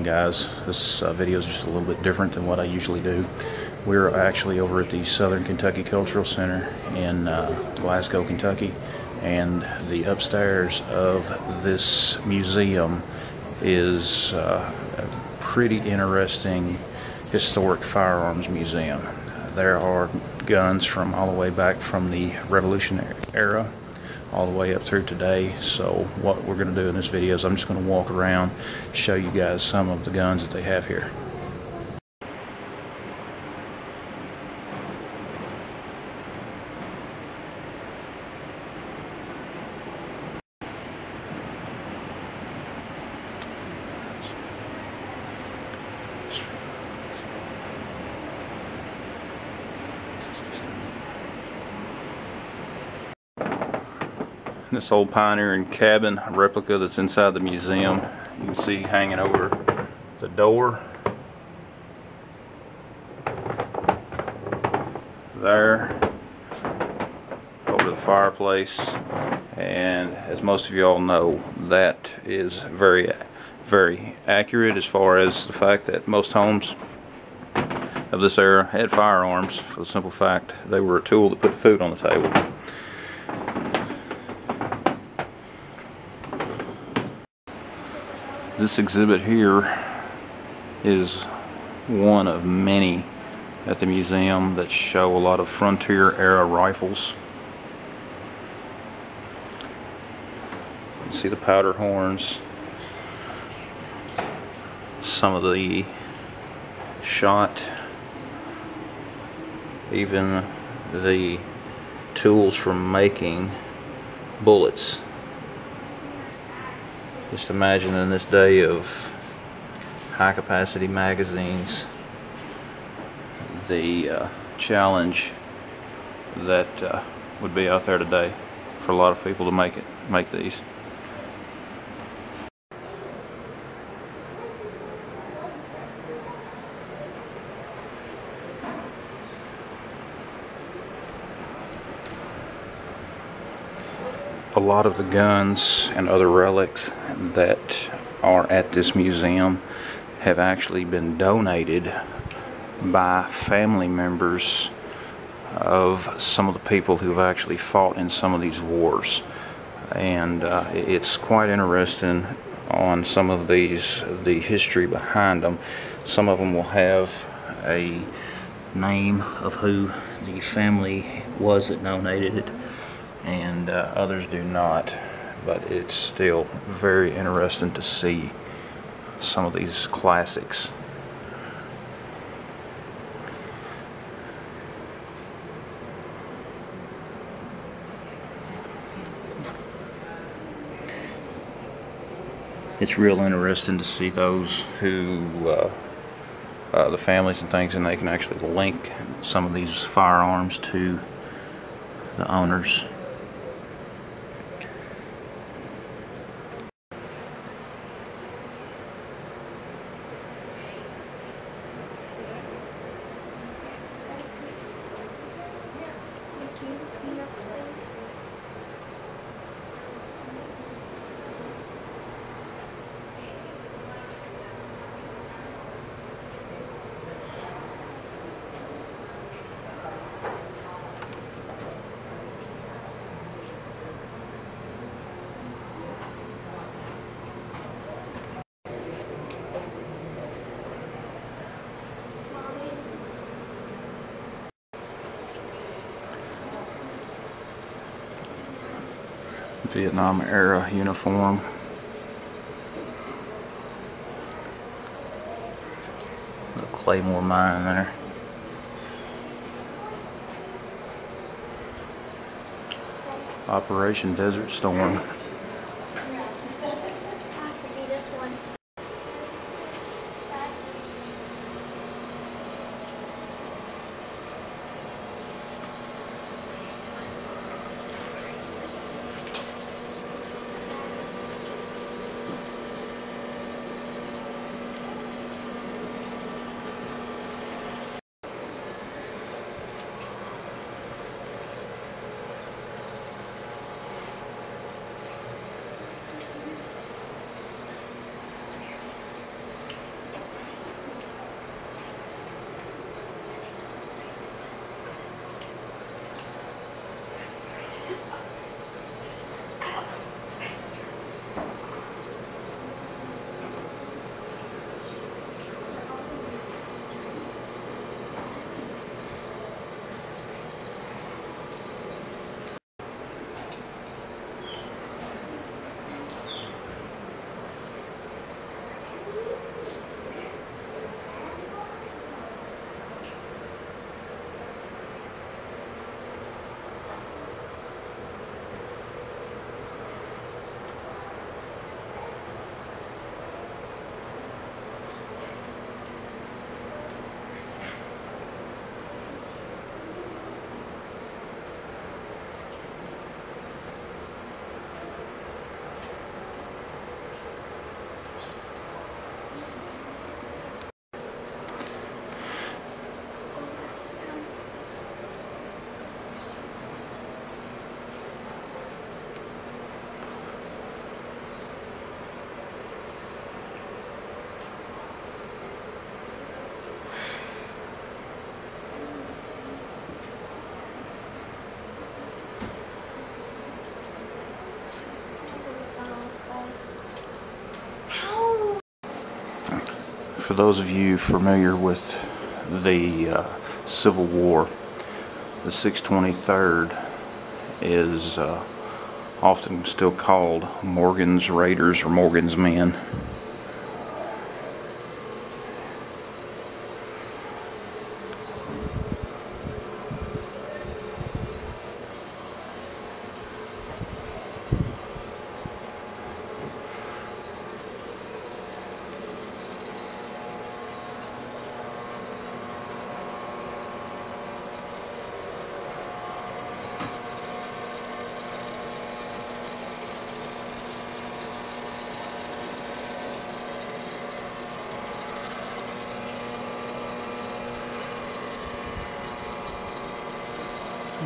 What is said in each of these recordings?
guys. This video is just a little bit different than what I usually do. We're actually over at the Southern Kentucky Cultural Center in Glasgow, Kentucky, and the upstairs of this museum is a pretty interesting historic firearms museum. There are guns from all the way back from the Revolutionary era all the way up through today. So what we're going to do in this video is I'm just going to walk around, show you guys some of the guns that they have here. This old pioneering cabin replica that's inside the museum, you can see hanging over the door there, over the fireplace. And as most of you all know, that is very accurate as far as the fact that most homes of this era had firearms, for the simple fact they were a tool that put food on the table. This exhibit here is one of many at the museum that show a lot of frontier era rifles. You can see the powder horns, some of the shot, even the tools for making bullets. Just imagine in this day of high capacity magazines, the challenge that would be out there today for a lot of people to make these. A lot of the guns and other relics that are at this museum have actually been donated by family members of some of the people who've actually fought in some of these wars. And it's quite interesting on some of these, the history behind them. Some of them will have a name of who the family was that donated it, and others do not, but it's still very interesting to see some of these classics. It's real interesting to see those who the families and things, and they can actually link some of these firearms to the owners. Vietnam era uniform. The Claymore mine there. Operation Desert Storm. for those of you familiar with the Civil War, the 623rd is often still called Morgan's Raiders or Morgan's Men.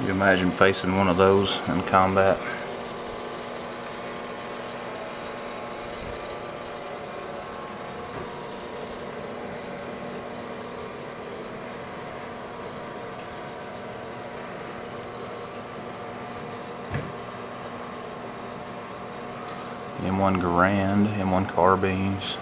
You imagine facing one of those in combat? M1 Garand, M1 carbines.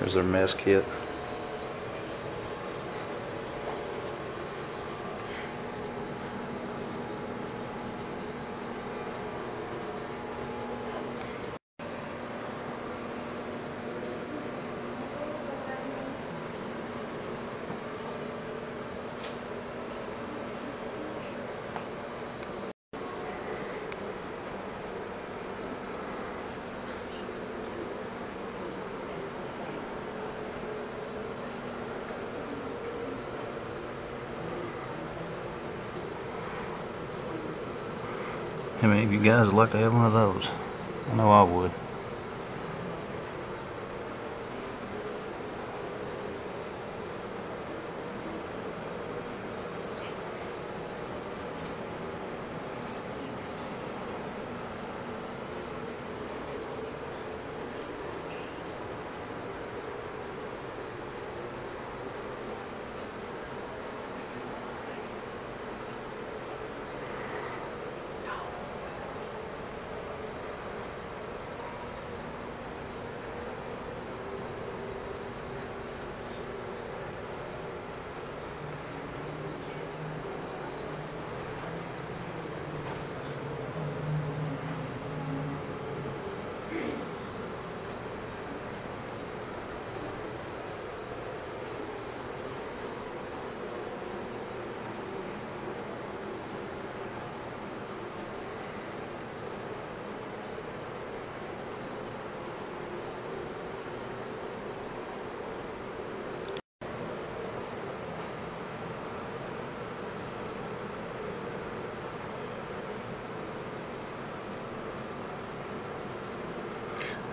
There's their mess kit. How many of you guys would like to have one of those? I know I would.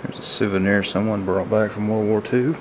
There's a souvenir someone brought back from World War II.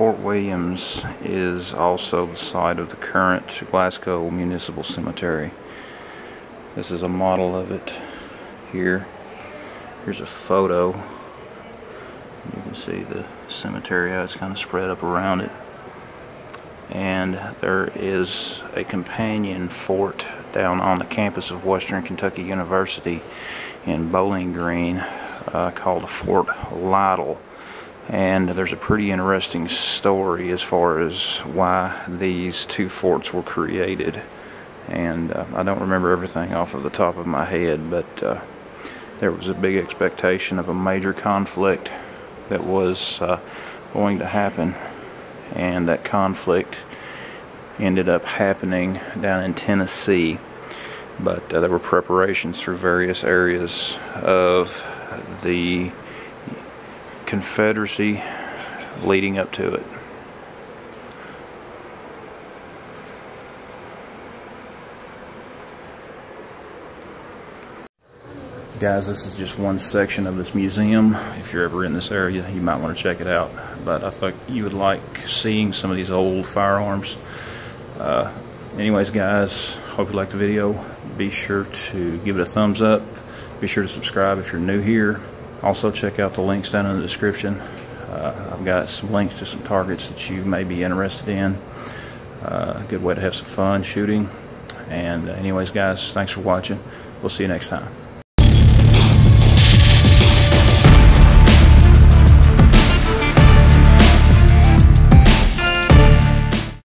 Fort Williams is also the site of the current Glasgow Municipal Cemetery. This is a model of it here. Here's a photo. You can see the cemetery, how it's kind of spread up around it. And there is a companion fort down on the campus of Western Kentucky University in Bowling Green called Fort Lytle. And there's a pretty interesting story as far as why these two forts were created. And I don't remember everything off of the top of my head, but there was a big expectation of a major conflict that was going to happen, and that conflict ended up happening down in Tennessee. But there were preparations through various areas of the Confederacy leading up to it. Guys, this is just one section of this museum. If you're ever in this area, you might want to check it out. But I thought you would like seeing some of these old firearms. Anyways, guys, hope you liked the video. Be sure to give it a thumbs up. Be sure to subscribe if you're new here. Also, check out the links down in the description. I've got some links to some targets that you may be interested in. A good way to have some fun shooting. And anyways, guys, thanks for watching. We'll see you next time.